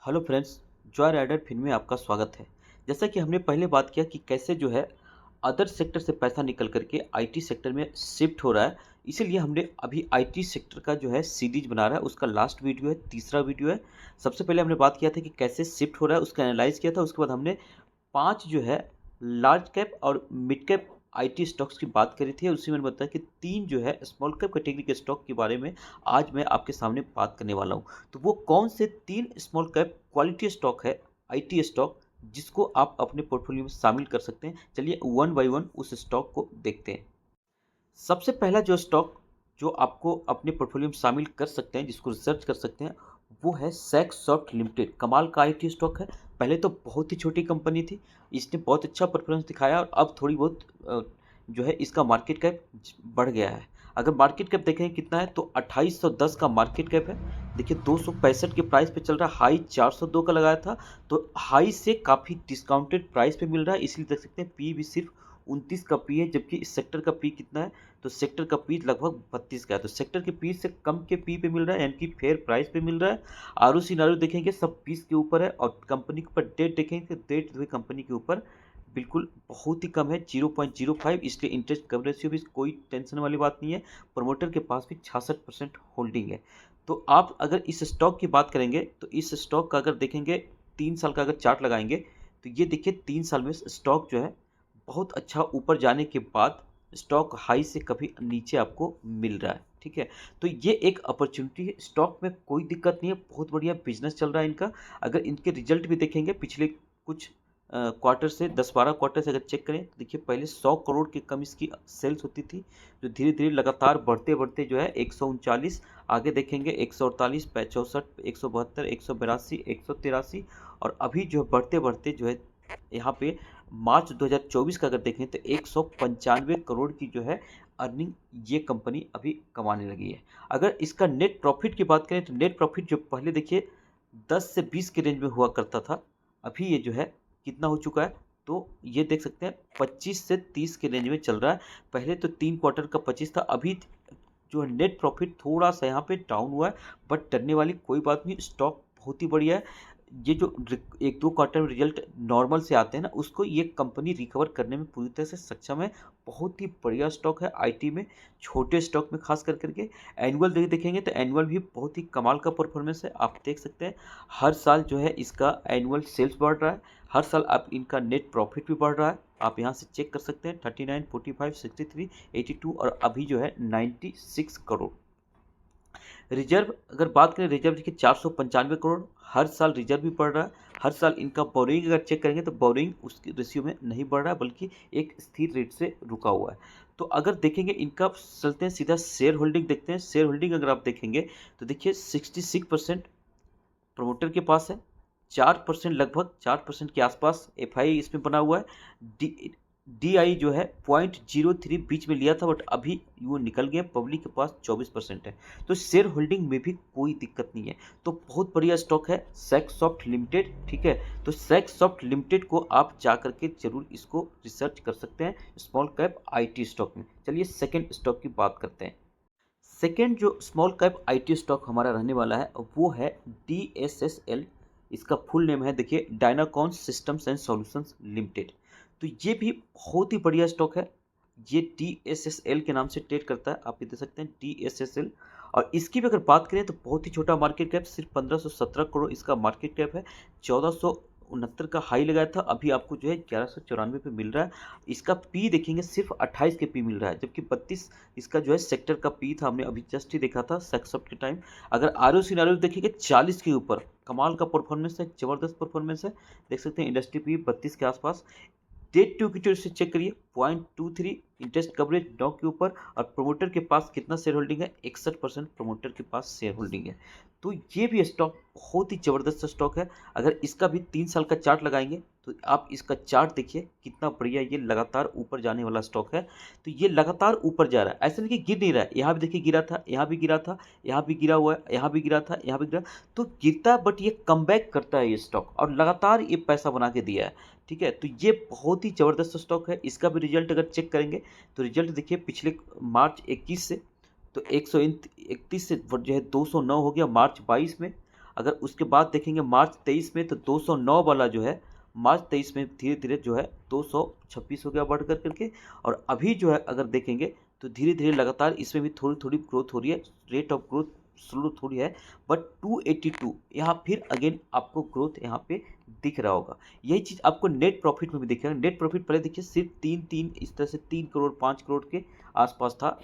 Hello friends, Joy Rider Fin में आपका स्वागत है। जैसा कि हमने पहले बात किया कि कैसे जो है अदर सेक्टर से पैसा निकल करके आईटी सेक्टर में शिफ्ट हो रहा है, इसीलिए हमने अभी आईटी सेक्टर का जो है सीरीज बना रहा है। उसका लास्ट वीडियो है, तीसरा वीडियो है। सबसे पहले हमने बात किया था कि कैसे शिफ्ट हो रहा है, उसका एनालाइज किया था। उसके बाद हमने 5 जो है लार्ज कैप और मिड कैप आईटी स्टॉक्स की बात करी थी। उसी में बताया कि 3 जो है स्मॉल कैप कैटेगरी के स्टॉक के बारे में आज मैं आपके सामने बात करने वाला हूँ। तो वो कौन से 3 स्मॉल कैप क्वालिटी स्टॉक है, आईटी स्टॉक, जिसको आप अपने पोर्टफोलियो में शामिल कर सकते हैं। चलिए वन बाय वन उस स्टॉक को देखते हैं। सबसे पहला जो स्टॉक जो आपको अपने पोर्टफोलियो में शामिल कर सकते हैं, जिसको रिसर्च कर सकते हैं, वो है सैक सॉफ्ट लिमिटेड। कमाल का आईटी स्टॉक है। पहले तो बहुत ही छोटी कंपनी थी, इसने बहुत अच्छा परफॉर्मेंस दिखाया और अब थोड़ी बहुत जो है इसका मार्केट कैप बढ़ गया है। अगर मार्केट कैप देखें कितना है तो 2810 का मार्केट कैप है। देखिए 265 के प्राइस पे चल रहा है, हाई 402 का लगाया था, तो हाई से काफ़ी डिस्काउंटेड प्राइस पे मिल रहा है। इसलिए देख सकते हैं पी भी सिर्फ 29 का पी है, जबकि इस सेक्टर का पी कितना है तो सेक्टर का पी लगभग 32 का है। तो सेक्टर के पी से कम के पी पे मिल रहा है, यानी कि फेयर प्राइस पे मिल रहा है। आर नारू देखेंगे सब 20 के ऊपर है, और कंपनी के ऊपर डेट देखेंगे तो डेट जो है कंपनी के ऊपर बिल्कुल बहुत ही कम है, 0.05। इसलिए इंटरेस्ट कवरेज रेशियो भी कोई टेंशन वाली बात नहीं है। प्रमोटर के पास भी 66% होल्डिंग है। तो आप अगर इस स्टॉक की बात करेंगे तो इस स्टॉक का अगर देखेंगे 3 साल का अगर चार्ट लगाएंगे तो ये देखिए 3 साल में स्टॉक जो है बहुत अच्छा ऊपर जाने के बाद स्टॉक हाई से कभी नीचे आपको मिल रहा है। ठीक है, तो ये एक अपॉर्चुनिटी है। स्टॉक में कोई दिक्कत नहीं है, बहुत बढ़िया बिजनेस चल रहा है इनका। अगर इनके रिजल्ट भी देखेंगे पिछले कुछ क्वार्टर से 10-12 क्वार्टर से अगर चेक करें तो देखिए पहले 100 करोड़ के कम इसकी सेल्स होती थी, जो धीरे धीरे लगातार बढ़ते बढ़ते जो है 139, आगे देखेंगे 148, 64, 172, 182, 183, और अभी जो है बढ़ते बढ़ते जो है यहाँ पे मार्च 2024 का अगर देखें तो 195 करोड़ की जो है अर्निंग ये कंपनी अभी कमाने लगी है। अगर इसका नेट प्रॉफिट की बात करें तो नेट प्रॉफिट जो पहले देखिए 10 से 20 के रेंज में हुआ करता था, अभी ये जो है कितना हो चुका है तो ये देख सकते हैं 25 से 30 के रेंज में चल रहा है। पहले तो 3 क्वार्टर का 25 था, अभी जो है नेट प्रॉफिट थोड़ा सा यहाँ पे डाउन हुआ है, बट डरने वाली कोई बात नहीं, स्टॉक बहुत ही बढ़िया है। ये जो 1-2 क्वार्टर में रिजल्ट नॉर्मल से आते हैं ना, उसको ये कंपनी रिकवर करने में पूरी तरह से सक्षम है। बहुत ही बढ़िया स्टॉक है आईटी में, छोटे स्टॉक में खास कर करके। एनुअल देखेंगे तो एनुअल भी बहुत ही कमाल का परफॉर्मेंस है। आप देख सकते हैं हर साल जो है इसका एनुअल सेल्स बढ़ रहा है, हर साल आप इनका नेट प्रॉफिट भी बढ़ रहा है। आप यहाँ से चेक कर सकते हैं 39, 45, 63, 82 और अभी जो है 96 करोड़। रिजर्व अगर बात करें, रिजर्व देखिए 495 करोड़, हर साल रिजर्व भी बढ़ रहा है। हर साल इनका बोरिंग अगर चेक करेंगे तो बोरिंग उसके रेशियो में नहीं बढ़ रहा है, बल्कि एक स्थिर रेट से रुका हुआ है। तो अगर देखेंगे इनका, चलते हैं सीधा शेयर होल्डिंग देखते हैं। शेयर होल्डिंग अगर आप देखेंगे तो देखिए 66% प्रमोटर के पास है, 4% लगभग 4% के आसपास एफआई इसमें बना हुआ है। डीआई जो है 0.03 बीच में लिया था, बट अभी वो निकल गया, पब्लिक के पास 24% है। तो शेयर होल्डिंग में भी कोई दिक्कत नहीं है। तो बहुत बढ़िया स्टॉक है सैकसॉफ्ट लिमिटेड। ठीक है, तो सैकसॉफ्ट लिमिटेड को आप जा करके जरूर इसको रिसर्च कर सकते हैं स्मॉल कैप आईटी स्टॉक में। चलिए सेकेंड स्टॉक की बात करते हैं। सेकेंड जो स्मॉल कैप आईटी स्टॉक हमारा रहने वाला है वो है DSSL। इसका फुल नेम है देखिए डायनाकॉन सिस्टम्स एंड सॉल्यूशंस लिमिटेड। तो ये भी बहुत ही बढ़िया स्टॉक है। ये DSSL के नाम से ट्रेड करता है, आप ये देख सकते हैं DSSL। और इसकी भी अगर बात करें तो बहुत ही छोटा मार्केट कैप, सिर्फ 1517 करोड़ इसका मार्केट कैप है। 1469 का हाई लगाया था, अभी आपको जो है 1194 पे मिल रहा है। इसका पी देखेंगे सिर्फ 28 के पी मिल रहा है, जबकि 32 इसका जो है सेक्टर का पी था, हमने अभी जस्ट ही देखा था सेक्सअप के टाइम। अगर आर सिनारियो देखेंगे 40 के ऊपर, कमाल का परफॉर्मेंस है, जबरदस्त परफॉर्मेंस है। देख सकते हैं इंडस्ट्री पी 32 के आसपास। डेट टू इक्विटी से चेक करिए 0.23, इंटरेस्ट कवरेज 9 के ऊपर, और प्रोमोटर के पास कितना शेयर होल्डिंग है, 61% प्रोमोटर के पास शेयर होल्डिंग है। तो ये भी स्टॉक बहुत ही ज़बरदस्त स्टॉक है। अगर इसका भी 3 साल का चार्ट लगाएंगे तो आप इसका चार्ट देखिए कितना बढ़िया, ये लगातार ऊपर जाने वाला स्टॉक है। तो ये लगातार ऊपर जा रहा है, ऐसा नहीं कि गिर नहीं रहा है। यहाँ भी देखिए गिरा था, यहाँ भी गिरा था, यहाँ भी गिरा हुआ है, यहाँ भी गिरा था, यहाँ भी गिरा। तो गिरता है बट ये कमबैक करता है ये स्टॉक, और लगातार ये पैसा बना के दिया है। ठीक है, तो ये बहुत ही ज़बरदस्त स्टॉक है। इसका भी रिजल्ट अगर चेक करेंगे तो रिजल्ट देखिए पिछले मार्च 21 से तो 131 से जो है 209 हो गया मार्च 22 में। अगर उसके बाद देखेंगे मार्च 23 में, तो 209 वाला जो है मार्च 23 में धीरे-धीरे जो है 226 हो गया बढ़ कर के। और अभी जो है अगर देखेंगे तो धीरे-धीरे लगातार इसमें भी थोड़ी-थोड़ी ग्रोथ हो रही है। रेट ऑफ ग्रोथ स्लो थोड़ी है, बट 282 यहाँ फिर अगेन आपको ग्रोथ यहाँ पे दिख रहा होगा। यही चीज़ आपको नेट प्रॉफिट में भी दिखेगा। नेट प्रॉफिट पहले देखिए सिर्फ 3-3 इस तरह से 3 करोड़ 5 करोड़ के आसपास था।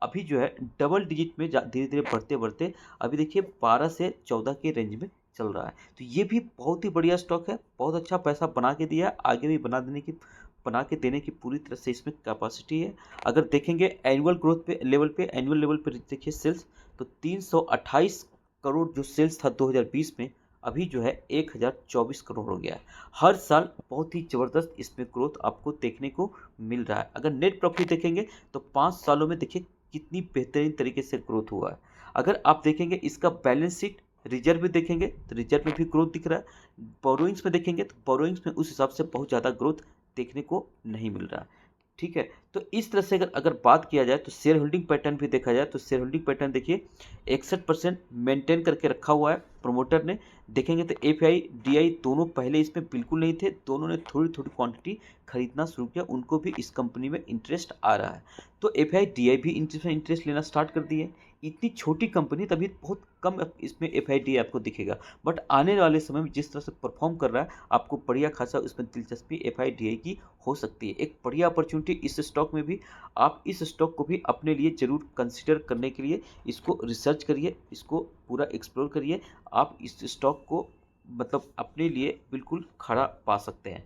अभी जो है डबल डिजिट में धीरे-धीरे बढ़ते-बढ़ते अभी देखिए 12 से 14 के रेंज में चल रहा है। तो ये भी बहुत ही बढ़िया स्टॉक है, बहुत अच्छा पैसा बना के दिया है, आगे भी बना के देने की पूरी तरह से इसमें कैपेसिटी है। अगर देखेंगे एनुअल ग्रोथ पे लेवल पे एनुअल लेवल पे देखिए सेल्स, तो 328 करोड़ जो सेल्स था 2020 में, अभी जो है 1024 करोड़ हो गया है। हर साल बहुत ही ज़बरदस्त इसमें ग्रोथ आपको देखने को मिल रहा है। अगर नेट प्रॉफिट देखेंगे तो 5 सालों में देखिए कितनी बेहतरीन तरीके से ग्रोथ हुआ है। अगर आप देखेंगे इसका बैलेंस शीट, रिजर्व में देखेंगे तो रिजर्व में भी ग्रोथ दिख रहा है। बोरोइंग्स में देखेंगे तो बोरोइंग्स में उस हिसाब से बहुत ज़्यादा ग्रोथ देखने को नहीं मिल रहा है। ठीक है, तो इस तरह से अगर बात किया जाए तो शेयर होल्डिंग पैटर्न भी देखा जाए तो शेयर होल्डिंग पैटर्न देखिए 61% मेंटेन करके रखा हुआ है प्रमोटर ने। देखेंगे तो एफआई डीआई दोनों पहले इसमें बिल्कुल नहीं थे, दोनों ने थोड़ी थोड़ी क्वांटिटी खरीदना शुरू किया, उनको भी इस कंपनी में इंटरेस्ट आ रहा है। तो एफआई डीआई भी इंटरेस्ट लेना स्टार्ट कर दिए। इतनी छोटी कंपनी तभी बहुत कम इसमें एफआई डीआई आपको दिखेगा, बट आने वाले समय में जिस तरह से परफॉर्म कर रहा है आपको बढ़िया खासा उसमें दिलचस्पी एफआई डीआई की हो सकती है। एक बढ़िया अपॉर्चुनिटी इस स्टॉक में भी, आप इस स्टॉक को भी अपने लिए ज़रूर कंसिडर करने के लिए इसको रिसर्च करिए, इसको पूरा एक्सप्लोर करिए। आप इस स्टॉक को मतलब अपने लिए बिल्कुल खड़ा पा सकते हैं,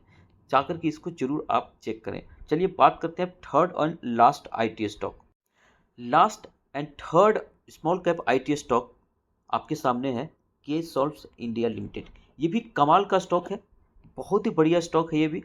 जाकर के इसको ज़रूर आप चेक करें। चलिए बात करते हैं third and last IT stock. Last and third small cap IT stock आपके सामने है के सॉल्व्स इंडिया लिमिटेड। ये भी कमाल का स्टॉक है, बहुत ही बढ़िया स्टॉक है ये भी।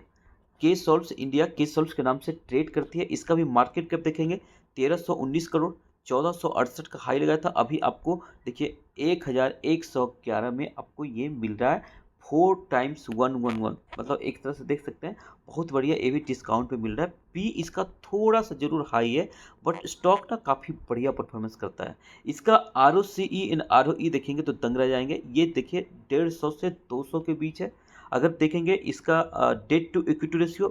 के सॉल्व्स इंडिया के सॉल्व्स के नाम से ट्रेड करती है। इसका भी मार्केट कैप देखेंगे 1319 करोड़, 1468 का हाई लगाया था। अभी आपको देखिए 1111 में आपको ये मिल रहा है 4x111, मतलब एक तरह से देख सकते हैं बहुत बढ़िया, ये भी डिस्काउंट पे मिल रहा है। पी इसका थोड़ा सा जरूर हाई है, बट स्टॉक ना काफ़ी बढ़िया परफॉर्मेंस करता है। इसका आर ओ सी ई इन आर ओ ई देखेंगे तो दंग रह जाएंगे। ये देखिए 150 से 200 के बीच है। अगर देखेंगे इसका debt to equity ratio,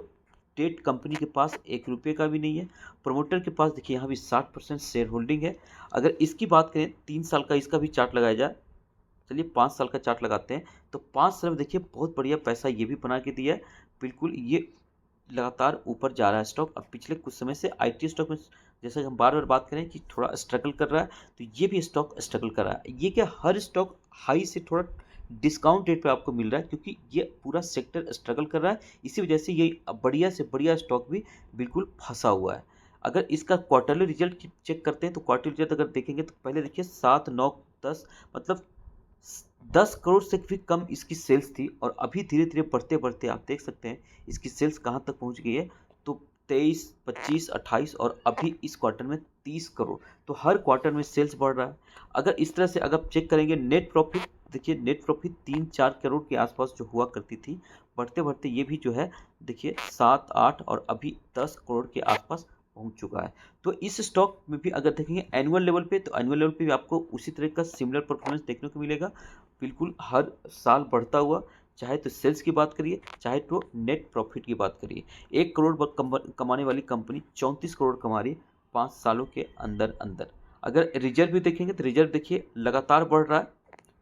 debt company के पास 1 रुपये का भी नहीं है। प्रमोटर के पास देखिए यहाँ भी 60% शेयर होल्डिंग है। अगर इसकी बात करें 3 साल का इसका भी चार्ट लगाया जाए, चलिए 5 साल का चार्ट लगाते हैं, तो 5 साल में देखिए बहुत बढ़िया पैसा ये भी बना के दिया है। बिल्कुल ये लगातार ऊपर जा रहा है स्टॉक। अब पिछले कुछ समय से आईटी स्टॉक में जैसे हम बार बार बात करें कि थोड़ा स्ट्रगल कर रहा है, तो ये भी स्टॉक स्ट्रगल कर रहा है। ये क्या हर स्टॉक हाई से थोड़ा डिस्काउंट रेट पे आपको मिल रहा है, क्योंकि ये पूरा सेक्टर स्ट्रगल कर रहा है। इसी वजह से ये बढ़िया से बढ़िया स्टॉक भी बिल्कुल फंसा हुआ है। अगर इसका क्वार्टरली रिजल्ट चेक करते हैं तो क्वार्टरली रिजल्ट अगर देखेंगे तो पहले देखिए 7 9 10 मतलब 10 करोड़ से भी कम इसकी सेल्स थी, और अभी धीरे धीरे बढ़ते बढ़ते आप देख सकते हैं इसकी सेल्स कहाँ तक पहुँच गई है। तो 23 25 28 और अभी इस क्वार्टर में 30 करोड़, तो हर क्वार्टर में सेल्स बढ़ रहा है। अगर इस तरह से अगर चेक करेंगे नेट प्रॉफिट, देखिए नेट प्रॉफिट 3-4 करोड़ के आसपास जो हुआ करती थी, बढ़ते बढ़ते ये भी जो है देखिए 7-8 और अभी 10 करोड़ के आसपास पहुंच चुका है। तो इस स्टॉक में भी अगर देखेंगे एनुअल लेवल पे, तो एनुअल लेवल पे भी आपको उसी तरह का सिमिलर परफॉर्मेंस देखने को मिलेगा, बिल्कुल हर साल बढ़ता हुआ। चाहे तो सेल्स की बात करिए, चाहे तो नेट प्रॉफिट की बात करिए। 1 करोड़ कमाने वाली कंपनी 34 करोड़ कमा रही है 5 सालों के अंदर अंदर। अगर रिजर्व भी देखेंगे तो रिजर्व देखिए लगातार बढ़ रहा है,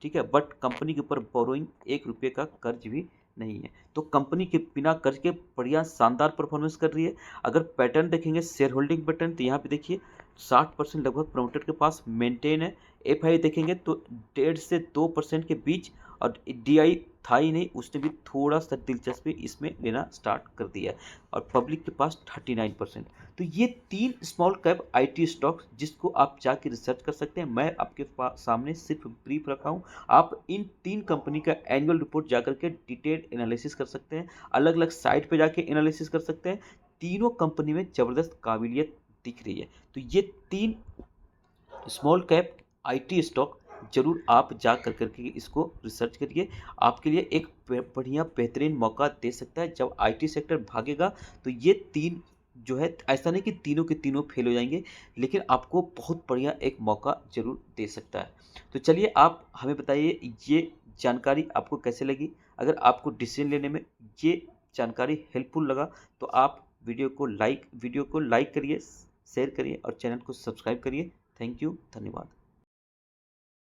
ठीक है, बट कंपनी के ऊपर बोरोइंग 1 रुपये का कर्ज भी नहीं है। तो कंपनी के बिना कर्ज के बढ़िया शानदार परफॉर्मेंस कर रही है। अगर पैटर्न देखेंगे शेयर होल्डिंग पैटर्न, तो यहाँ पे देखिए 60% लगभग प्रमोटर के पास मेंटेन है। एफ आई देखेंगे तो 1.5 से 2% के बीच, और डी आई था ही नहीं, उसने भी थोड़ा सा दिलचस्पी इसमें लेना स्टार्ट कर दिया है, और पब्लिक के पास 39%। तो ये 3 स्मॉल कैप आईटी स्टॉक्स जिसको आप जाके रिसर्च कर सकते हैं। मैं आपके सामने सिर्फ ब्रीफ रखा हूँ। आप इन 3 कंपनी का एनुअल रिपोर्ट जाकर के डिटेल एनालिसिस कर सकते हैं, अलग अलग साइट पे जाके एनालिसिस कर सकते हैं। तीनों कंपनी में ज़बरदस्त काबिलियत दिख रही है। तो ये 3 स्मॉल कैप आईटी स्टॉक जरूर आप जा कर करके इसको रिसर्च करिए। आपके लिए एक बढ़िया बेहतरीन मौका दे सकता है। जब आईटी सेक्टर भागेगा तो ये 3 जो है, ऐसा नहीं कि तीनों के तीनों फेल हो जाएंगे, लेकिन आपको बहुत बढ़िया एक मौका जरूर दे सकता है। तो चलिए आप हमें बताइए ये जानकारी आपको कैसे लगी? अगर आपको डिसीजन लेने में ये जानकारी हेल्पफुल लगा तो आप वीडियो को लाइक करिए, शेयर करिए और चैनल को सब्सक्राइब करिए। थैंक यू, धन्यवाद।